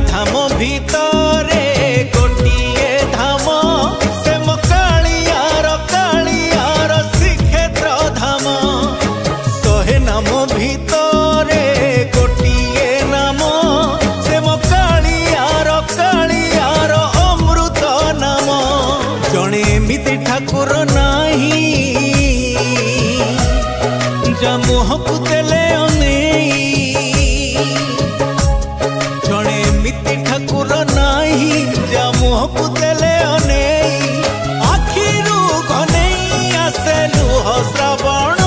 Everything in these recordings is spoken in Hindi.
धाम भितरे गोटिए धाम से मो कालियार श्रीक्षेत्र धाम। 100 नाम भितरे गोटिए नाम से मो कालियार अमृत नाम। जणे एमिति ठाकुर नाही जा मुहकु देले जणे एमिति ठाकुर नाही जा मुहकु देले आखिरु घनेई आसे लुह श्रावण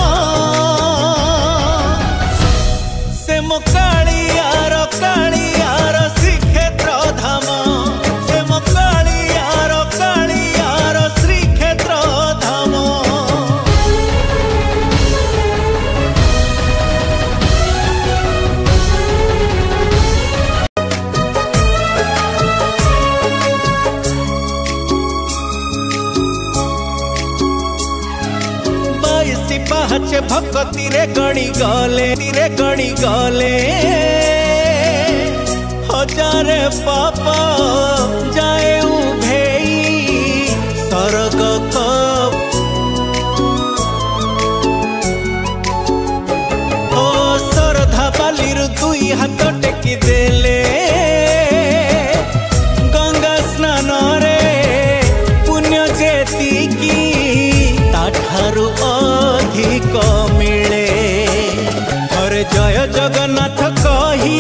से मो कालियार श्रीक्षेत्र धाम से मो कालियार श्रीक्षेत्र धाम। पाहचे भक्ति रे गणी गले हजारे पापा जाए उभेई सरग ओ सरधा बालिर दुई हाथ टेकी देले गंगा स्नान रे पुण्य जेतिकी ताठारु अधिक मिले। अरे जय जगन्नाथ कही